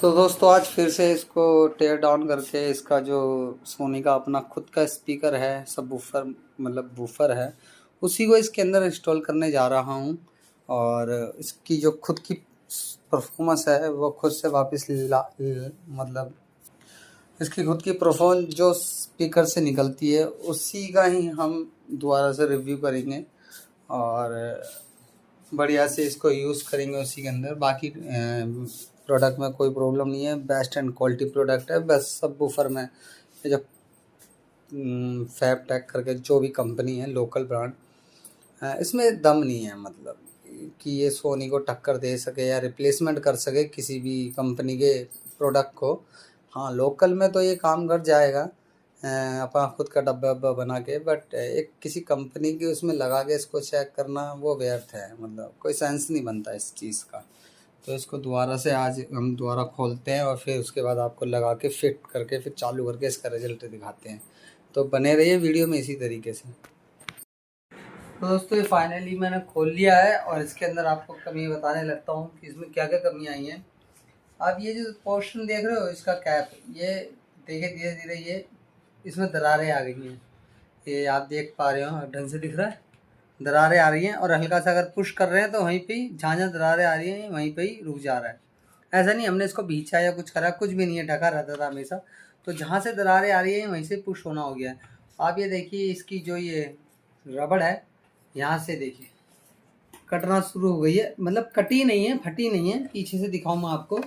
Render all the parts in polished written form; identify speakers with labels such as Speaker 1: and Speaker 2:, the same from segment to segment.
Speaker 1: तो दोस्तों आज फिर से इसको टेयर डाउन करके इसका जो सोनी का अपना खुद का स्पीकर है, सब वूफर मतलब वूफर है, उसी को इसके अंदर इंस्टॉल करने जा रहा हूँ। और इसकी जो खुद की परफॉर्मेंस है वो खुद से वापस मतलब इसकी खुद की परफॉर्मेंस जो स्पीकर से निकलती है उसी का ही हम दोबारा से रिव्यू करेंगे और बढ़िया से इसको यूज़ करेंगे उसी के अंदर। बाकी प्रोडक्ट में कोई प्रॉब्लम नहीं है, बेस्ट एंड क्वालिटी प्रोडक्ट है। बस सब वूफर में ये जो फैब टेक करके जो भी कंपनी है लोकल ब्रांड, इसमें दम नहीं है, मतलब कि ये सोनी को टक्कर दे सके या रिप्लेसमेंट कर सके किसी भी कंपनी के प्रोडक्ट को। हाँ, लोकल में तो ये काम कर जाएगा अपना खुद का डब्बा वब्बा बना के, बट एक किसी कंपनी के उसमें लगा के इसको चेक करना वो व्यर्थ है, मतलब कोई सेंस नहीं बनता इस चीज़ का। तो इसको दोबारा से आज हम दोबारा खोलते हैं और फिर उसके बाद आपको लगा के फिट करके फिर चालू करके इसका रिजल्ट दिखाते हैं। तो बने रहिए वीडियो में इसी तरीके से। तो दोस्तों ये फाइनली मैंने खोल लिया है और इसके अंदर आपको कमी बताने लगता हूँ कि इसमें क्या क्या कमी आई हैं। आप ये जो पोर्शन देख रहे हो इसका कैप, ये देखिए धीरे धीरे ये इसमें दरारें आ गई हैं। ये आप देख पा रहे हो, ढंग से दिख रहा है, दरारें आ रही हैं और हल्का सा अगर पुश कर रहे हैं तो वहीं पे ही जहाँ जहाँ दरारें आ रही हैं वहीं पे ही रुक जा रहा है। ऐसा नहीं हमने इसको भींचा या कुछ करा, कुछ भी नहीं है, ढका रहता था हमेशा। तो जहाँ से दरारें आ रही हैं वहीं से पुश होना हो गया है। आप ये देखिए इसकी जो ये रबड़ है यहाँ से देखिए कटना शुरू हो गई है, मतलब कटी नहीं है, फटी नहीं है। पीछे से दिखाऊँ मैं आपको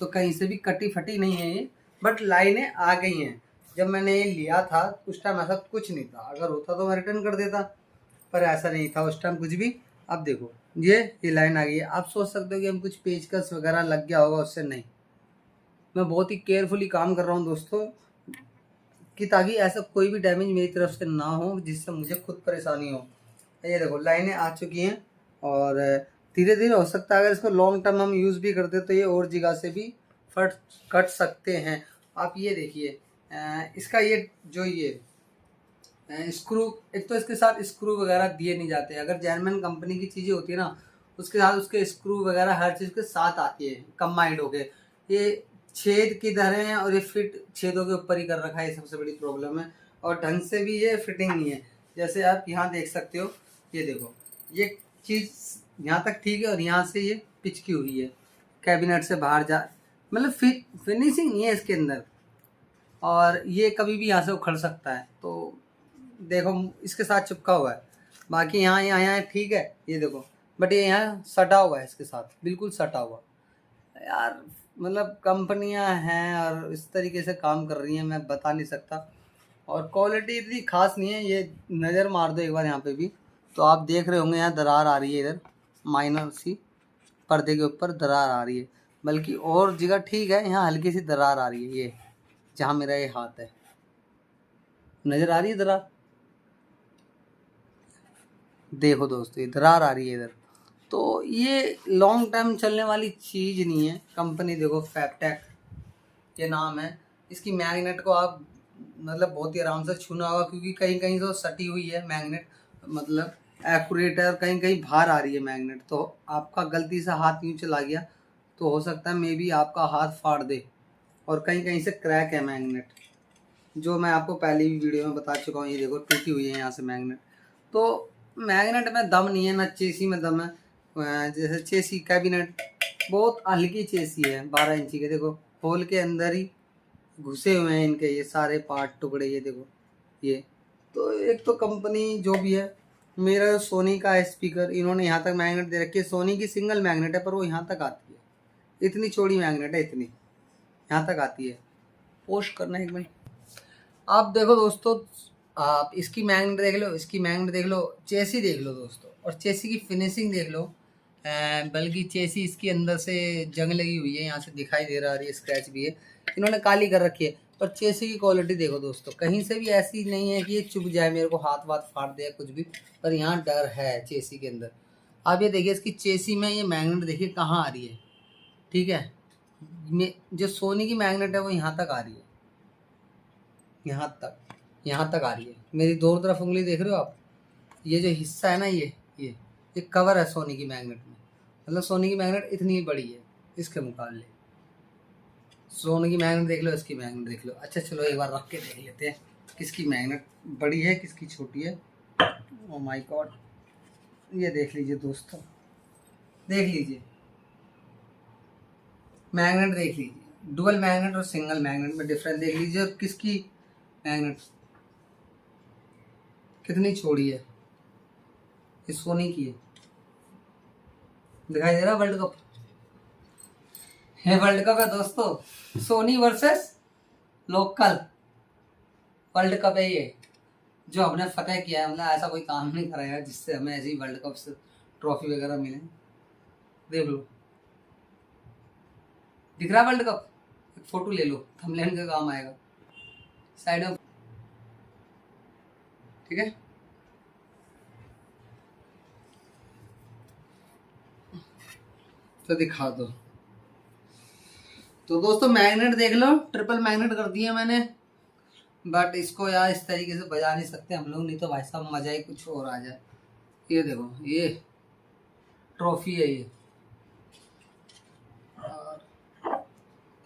Speaker 1: तो कहीं से भी कटी फटी नहीं है ये, बट लाइनें आ गई हैं। जब मैंने ये लिया था उस टाइम ऐसा कुछ नहीं था, अगर होता तो मैं रिटर्न कर देता, पर ऐसा नहीं था उस टाइम कुछ भी। अब देखो ये लाइन आ गई है। आप सोच सकते हो कि हम कुछ पेचकस वगैरह लग गया होगा, उससे नहीं। मैं बहुत ही केयरफुली काम कर रहा हूँ दोस्तों, कि ताकि ऐसा कोई भी डैमेज मेरी तरफ से ना हो जिससे मुझे खुद परेशानी हो। ये देखो लाइनें आ चुकी हैं और धीरे धीरे हो सकता है अगर इसको लॉन्ग टर्म हम यूज़ भी करते तो ये और जगह से भी फट कट सकते हैं। आप ये देखिए इसका ये जो ये स्क्रू, एक तो इसके साथ स्क्रू वगैरह दिए नहीं जाते। अगर जर्मन कंपनी की चीज़ें होती है ना उसके साथ उसके स्क्रू वगैरह हर चीज़ के साथ आती है कंबाइंड होके। ये छेद किधर हैं और ये फिट छेदों के ऊपर ही कर रखा है, ये सबसे बड़ी प्रॉब्लम है। और ढंग से भी ये फिटिंग नहीं है। जैसे आप यहाँ देख सकते हो, ये देखो ये चीज़ यहाँ तक ठीक है और यहाँ से ये पिचकी हुई है, कैबिनेट से बाहर जा, मतलब फिनिशिंग नहीं है इसके अंदर। और ये कभी भी यहाँ से उखड़ सकता है, तो देखो इसके साथ चिपका हुआ है। बाकी यहाँ ठीक है, ये देखो, बट ये यहाँ सटा हुआ है, इसके साथ बिल्कुल सटा हुआ। यार मतलब कंपनियां हैं और इस तरीके से काम कर रही हैं, मैं बता नहीं सकता। और क्वालिटी इतनी खास नहीं है। ये नज़र मार दो एक बार यहाँ पे भी तो आप देख रहे होंगे यहाँ दरार आ रही है, इधर माइनर सी पर्दे के ऊपर दरार आ रही है। बल्कि और जगह ठीक है, यहाँ हल्की सी दरार आ रही है, ये जहाँ मेरा ये हाथ है, नज़र आ रही है दरार। देखो दोस्तों ये दरार आ रही है इधर। तो ये लॉन्ग टर्म चलने वाली चीज़ नहीं है। कंपनी देखो फैबटेक ये नाम है। इसकी मैग्नेट को आप मतलब बहुत ही आराम से छूना होगा, क्योंकि कहीं कहीं तो सटी हुई है मैग्नेट, मतलब एक्यूरेट है, और कहीं कहीं बाहर आ रही है मैग्नेट। तो आपका गलती से हाथ यूँ चला गया तो हो सकता है मे बी आपका हाथ फाड़ दे। और कहीं कहीं से क्रैक है मैग्नेट, जो मैं आपको पहले भी वीडियो में बता चुका हूँ। ये देखो टूटी हुई है यहाँ से मैग्नेट। तो मैग्नेट में दम नहीं है, ना चेसी में दम है। जैसे चेसी कैबिनेट बहुत हल्की चेसी है, 12 इंची के, देखो होल के अंदर ही घुसे हुए हैं इनके ये सारे पार्ट टुकड़े, ये देखो ये। तो एक तो कंपनी जो भी है, मेरा सोनी का है स्पीकर, इन्होंने यहाँ तक मैग्नेट दे रखी है। सोनी की सिंगल मैग्नेट है पर वो यहाँ तक आती है, इतनी चौड़ी मैग्नेट है, इतनी यहाँ तक आती है। पोस्ट करना एक मिनट। आप देखो दोस्तों, आप इसकी मैग्नेट देख लो, इसकी मैग्नेट देख लो, चेसी देख लो दोस्तों, और चेसी की फिनिशिंग देख लो। बल्कि चेसी इसके अंदर से जंग लगी हुई है, यहाँ से दिखाई दे रहा है, स्क्रैच भी है, इन्होंने काली कर रखी है। पर चेसी की क्वालिटी देखो दोस्तों, कहीं से भी ऐसी नहीं है कि ये चुभ जाए, मेरे को हाथ वाथ फाड़ दे कुछ भी, पर यहाँ डर है चेसी के अंदर। आप ये देखिए इसकी चेसी में ये मैग्नेट देखिए कहाँ आ रही है, ठीक है। जो सोनी की मैग्नेट है वो यहाँ तक आ रही है, यहाँ तक आ रही है। मेरी दोनों तरफ उंगली देख रहे हो आप, ये जो हिस्सा है ना, ये कवर है सोनी की मैग्नेट में, मतलब सोनी की मैग्नेट इतनी बड़ी है इसके मुकाबले। सोने की मैग्नेट देख लो, इसकी मैग्नेट देख लो। अच्छा चलो एक बार रख के देख लेते हैं किसकी मैग्नेट बड़ी है किसकी छोटी है। ओ माय गॉड, ये देख लीजिए दोस्तों, देख लीजिए मैग्नेट, देख लीजिए डुअल मैग्नेट और सिंगल मैग्नेट में डिफरेंस देख लीजिए। और किसकी मैग्नेट कितनी छोड़ी है, ये सोनी की है। दिखाई दे रहा वर्ल्ड कप, है वर्ल्ड कप है दोस्तों। Sony versus local world cup है ये, जो हमने फतेह किया है। मतलब ऐसा कोई काम नहीं करा यार जिससे हमें ऐसी वर्ल्ड कप से ट्रॉफी वगैरह मिले। देख लो, दिख रहा वर्ल्ड कप, एक फोटो ले लो, थंबनेल का काम आएगा साइड में, ठीक है। तो दिखा दो। तो दोस्तों मैग्नेट देख लो, ट्रिपल मैग्नेट कर दिया मैंने, बट इसको यार इस तरीके से बजा नहीं सकते हम लोग, नहीं तो भाई साहब मजा ही कुछ और आ जाए। ये देखो, ये ट्रॉफी है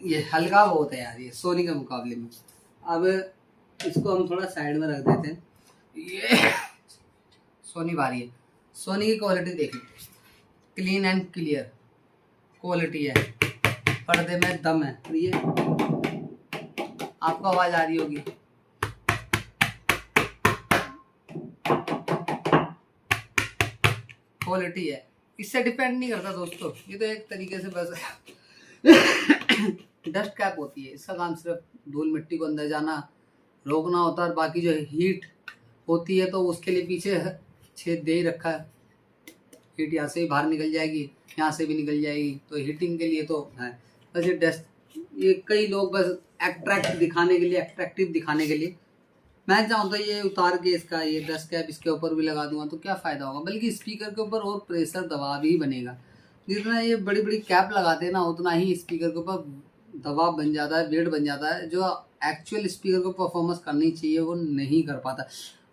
Speaker 1: ये हल्का बहुत है यार ये सोनी के मुकाबले में। अब इसको हम थोड़ा साइड में रख देते हैं। ये सोनी बारी है। सोनी की क्वालिटी देख लो, क्लीन एंड क्लियर क्वालिटी है, पर्दे में दम है। और ये आपको आवाज आ रही होगी, क्वालिटी है, इससे डिपेंड नहीं करता दोस्तों। ये तो एक तरीके से बस डस्ट कैप होती है, इसका काम सिर्फ धूल मिट्टी को अंदर जाना रोकना होता है। और बाकी जो हीट होती है तो उसके लिए पीछे छेद दे ही रखा है, हीट यहाँ से ही बाहर निकल जाएगी, यहाँ से भी निकल जाएगी, तो हीटिंग के लिए तो है। बस ये डस्ट, ये कई लोग बस अट्रैक्टिव दिखाने के लिए मैं चाहूँ तो ये उतार के इसका ये डस्ट कैप इसके ऊपर भी लगा दूंगा तो क्या फ़ायदा होगा, बल्कि स्पीकर के ऊपर और प्रेशर दबाव ही बनेगा। जितना ये बड़ी बड़ी कैप लगाते हैं ना, उतना ही स्पीकर के ऊपर दबाव बन जाता है, वेट बन जाता है, जो एक्चुअल स्पीकर को परफॉर्मेंस करनी चाहिए वो नहीं कर पाता।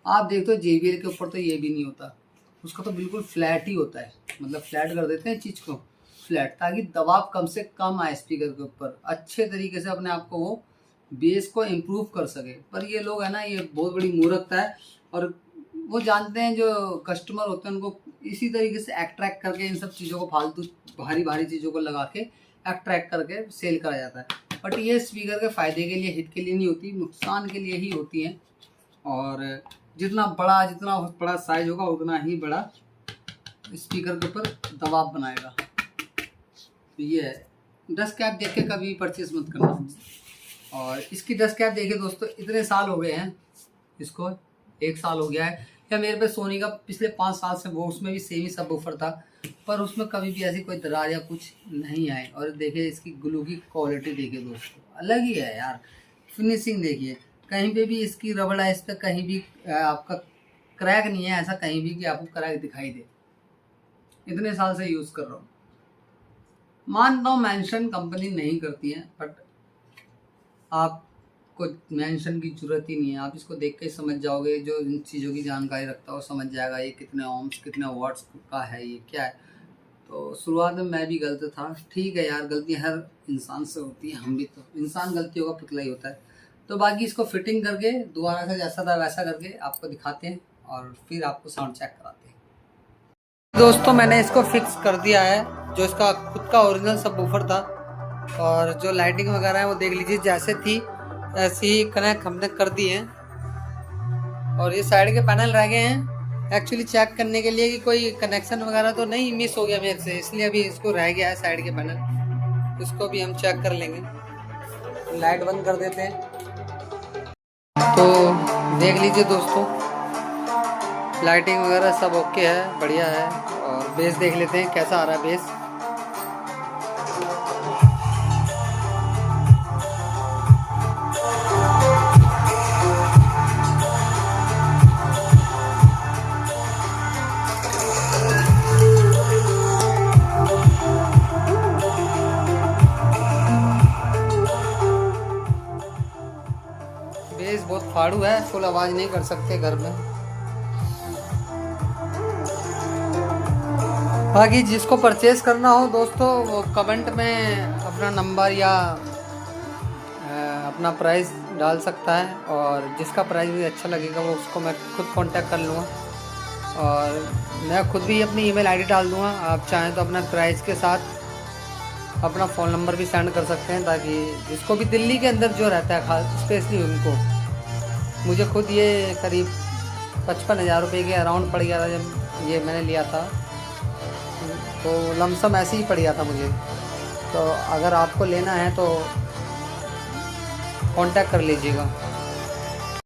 Speaker 1: आप देखते हो JBL के ऊपर तो ये भी नहीं होता, उसका तो बिल्कुल फ्लैट ही होता है, मतलब फ्लैट कर देते हैं चीज़ को फ्लैट, ताकि दबाव कम से कम आए स्पीकर के ऊपर, अच्छे तरीके से अपने आप को वो बेस को इम्प्रूव कर सके। पर ये लोग है ना, ये बहुत बड़ी मूर्खता है। और वो जानते हैं जो कस्टमर होते हैं उनको इसी तरीके से अट्रैक्ट करके इन सब चीज़ों को फालतू भारी भारी चीज़ों को लगा के अट्रैक्ट करके सेल करा जाता है। बट ये स्पीकर के फ़ायदे के लिए, हिट के लिए नहीं होती, नुकसान के लिए ही होती हैं। और जितना बड़ा साइज होगा उतना ही बड़ा स्पीकर के ऊपर दबाव बनाएगा। तो ये है, डस्ट कैप देख के कभी परचेस मत करना। और इसकी डस्ट कैप देखिए दोस्तों, इतने साल हो गए हैं इसको, 1 साल हो गया है या मेरे पे सोनी का पिछले 5 साल से वो, उसमें भी सेम ही सबवूफर था, पर उसमें कभी भी ऐसी कोई दरार या कुछ नहीं आई। और देखिए इसकी ग्लू की क्वालिटी देखिए दोस्तों, अलग ही है यार। फिनिशिंग देखिए, कहीं पे भी इसकी रबड़ है, इस पर कहीं भी आपका क्रैक नहीं है, ऐसा कहीं भी कि आपको क्रैक दिखाई दे। इतने साल से यूज़ कर रहा हूँ, मानता हूँ मेंशन कंपनी नहीं करती है, बट आपको मेंशन की जरूरत ही नहीं है। आप इसको देख के समझ जाओगे, जो इन चीज़ों की जानकारी रखता हो समझ जाएगा ये कितने ओम्स कितने वाट्स का है, ये क्या है। तो शुरुआत में मैं भी गलत था, ठीक है यार, गलती हर इंसान से होती है, हम भी तो इंसान, गलतियों का पुतला ही होता है। तो बाकी इसको फिटिंग करके दोबारा से जैसा था वैसा करके आपको दिखाते हैं और फिर आपको साउंड चेक कराते हैं। दोस्तों मैंने इसको फिक्स कर दिया है, जो इसका खुद का ओरिजिनल सबवूफर था। और जो लाइटिंग वगैरह है वो देख लीजिए, जैसे थी ऐसे ही कनेक्ट हमने कर दिए हैं। और ये साइड के पैनल रह गए हैं एक्चुअली चेक करने के लिए कि कोई कनेक्शन वगैरह तो नहीं मिस हो गया मेरे से, इसलिए अभी इसको रह गया है साइड के पैनल, इसको भी हम चेक कर लेंगे। लाइट बंद कर देते हैं। तो देख लीजिए दोस्तों, लाइटिंग वगैरह सब ओके है, बढ़िया है। और बेस देख लेते हैं कैसा आ रहा है बेस। बेस बहुत फाड़ू है, फुल आवाज़ नहीं कर सकते घर में। बाकी जिसको परचेज करना हो दोस्तों, वो कमेंट में अपना नंबर या अपना प्राइस डाल सकता है, और जिसका प्राइस मुझे अच्छा लगेगा वो उसको मैं खुद कांटेक्ट कर लूँगा, और मैं खुद भी अपनी ईमेल आईडी डाल दूँगा। आप चाहें तो अपना प्राइस के साथ अपना फ़ोन नंबर भी सेंड कर सकते हैं, ताकि जिसको भी दिल्ली के अंदर जो रहता है खास स्पेशली उनको। मुझे खुद ये करीब 55,000 रुपये के अराउंड पड़ गया था जब ये मैंने लिया था, तो लमसम ऐसे ही पड़ गया था मुझे। तो अगर आपको लेना है तो कांटेक्ट कर लीजिएगा।